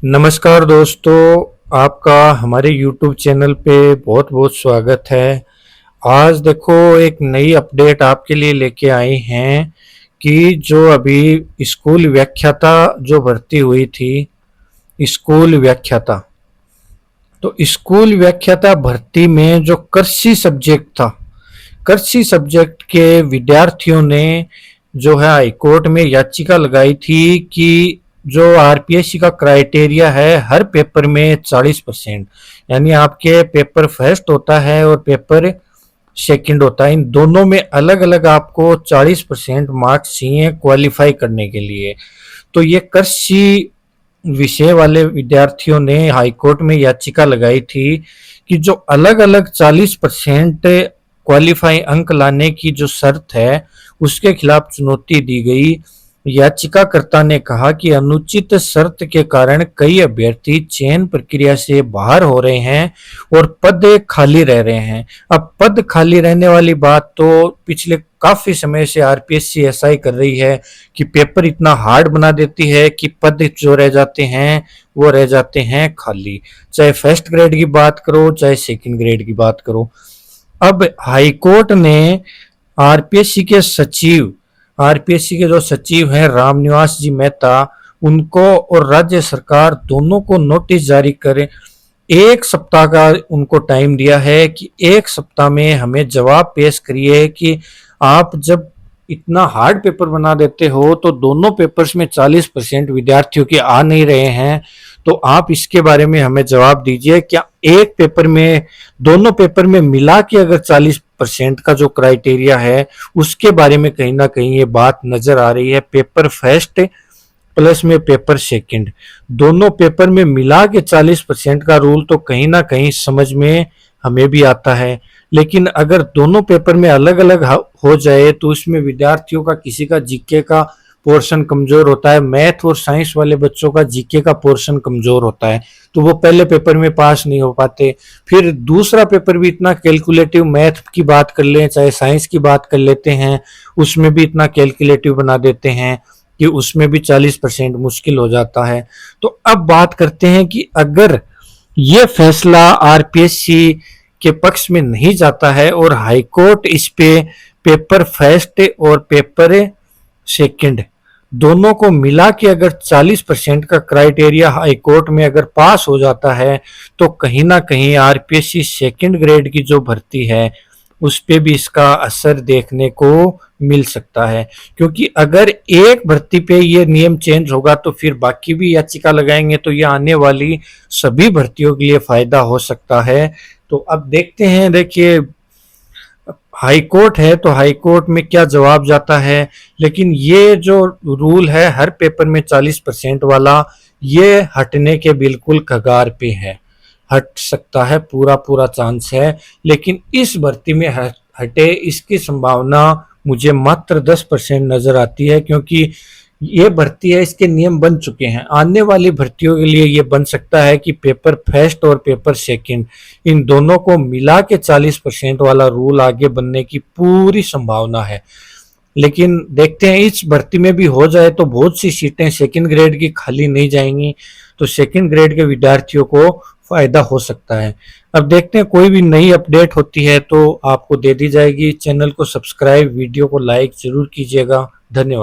नमस्कार दोस्तों, आपका हमारे YouTube चैनल पे बहुत बहुत स्वागत है। आज देखो एक नई अपडेट आपके लिए लेके आए हैं कि जो अभी स्कूल व्याख्याता जो भर्ती हुई थी, स्कूल व्याख्याता, तो स्कूल व्याख्याता भर्ती में जो कृषि सब्जेक्ट था, कृषि सब्जेक्ट के विद्यार्थियों ने जो है हाईकोर्ट में याचिका लगाई थी कि जो आरपीएससी का क्राइटेरिया है हर पेपर में 40%, यानी आपके पेपर फर्स्ट होता है और पेपर सेकंड होता है, इन दोनों में अलग अलग आपको 40% मार्क्स चाहिए क्वालिफाई करने के लिए। तो ये कृषि विषय वाले विद्यार्थियों ने हाईकोर्ट में याचिका लगाई थी कि जो अलग अलग 40% क्वालिफाई अंक लाने की जो शर्त है उसके खिलाफ चुनौती दी गई। याचिकाकर्ता ने कहा कि अनुचित शर्त के कारण कई अभ्यर्थी चयन प्रक्रिया से बाहर हो रहे हैं और पद खाली रह रहे हैं। अब पद खाली रहने वाली बात तो पिछले काफी समय से आरपीएससी ऐसा ही कर रही है कि पेपर इतना हार्ड बना देती है कि पद जो रह जाते हैं वो रह जाते हैं खाली, चाहे फर्स्ट ग्रेड की बात करो चाहे सेकंड ग्रेड की बात करो। अब हाईकोर्ट ने आरपीएससी के सचिव आरपीएससी के जो सचिव हैं रामनिवास जी मेहता, उनको और राज्य सरकार दोनों को नोटिस जारी करें, एक सप्ताह का उनको टाइम दिया है कि एक सप्ताह में हमें जवाब पेश करिए कि आप जब इतना हार्ड पेपर बना देते हो तो दोनों पेपर्स में 40% विद्यार्थियों के आ नहीं रहे हैं, तो आप इसके बारे में हमें जवाब दीजिए। क्या एक पेपर में, दोनों पेपर में मिला के अगर 40% का जो क्राइटेरिया है उसके बारे में कहीं ना कहीं ये बात नजर आ रही है। पेपर फर्स्ट प्लस में पेपर सेकंड, दोनों पेपर में मिला के 40% का रूल तो कहीं ना कहीं समझ में हमें भी आता है, लेकिन अगर दोनों पेपर में अलग अलग हो जाए तो उसमें विद्यार्थियों का, किसी का जीके का पोर्शन कमजोर होता है, मैथ और साइंस वाले बच्चों का जीके का पोर्शन कमजोर होता है, तो वो पहले पेपर में पास नहीं हो पाते। फिर दूसरा पेपर भी इतना कैलकुलेटिव, मैथ की बात कर लें चाहे साइंस की बात कर लेते हैं, उसमें भी इतना कैलकुलेटिव बना देते हैं कि उसमें भी 40% मुश्किल हो जाता है। तो अब बात करते हैं कि अगर ये फैसला आरपीएससी के पक्ष में नहीं जाता है और हाईकोर्ट इस पे पेपर फर्स्ट और पेपर सेकंड दोनों को मिला के अगर 40% का क्राइटेरिया हाईकोर्ट में अगर पास हो जाता है तो कहीं ना कहीं आरपीएससी सेकंड ग्रेड की जो भर्ती है उस पे भी इसका असर देखने को मिल सकता है, क्योंकि अगर एक भर्ती पे ये नियम चेंज होगा तो फिर बाकी भी याचिका लगाएंगे, तो ये आने वाली सभी भर्तियों के लिए फायदा हो सकता है। तो अब देखते हैं, देखिए हाई कोर्ट है तो हाई कोर्ट में क्या जवाब जाता है, लेकिन ये जो रूल है हर पेपर में 40% वाला, ये हटने के बिल्कुल कगार पे है, हट सकता है, पूरा पूरा चांस है, लेकिन इस भर्ती में हटे इसकी संभावना मुझे मात्र 10% नजर आती है, क्योंकि ये भर्ती है, इसके नियम बन चुके हैं। आने वाली भर्तियों के लिए ये बन सकता है कि पेपर फर्स्ट और पेपर सेकंड इन दोनों को मिला के 40% वाला रूल आगे बनने की पूरी संभावना है। लेकिन देखते हैं इस भर्ती में भी हो जाए तो बहुत सी सीटें सेकंड ग्रेड की खाली नहीं जाएंगी, तो सेकंड ग्रेड के विद्यार्थियों को फायदा हो सकता है। अब देखते हैं, कोई भी नई अपडेट होती है तो आपको दे दी जाएगी। चैनल को सब्सक्राइब, वीडियो को लाइक जरूर कीजिएगा। धन्यवाद।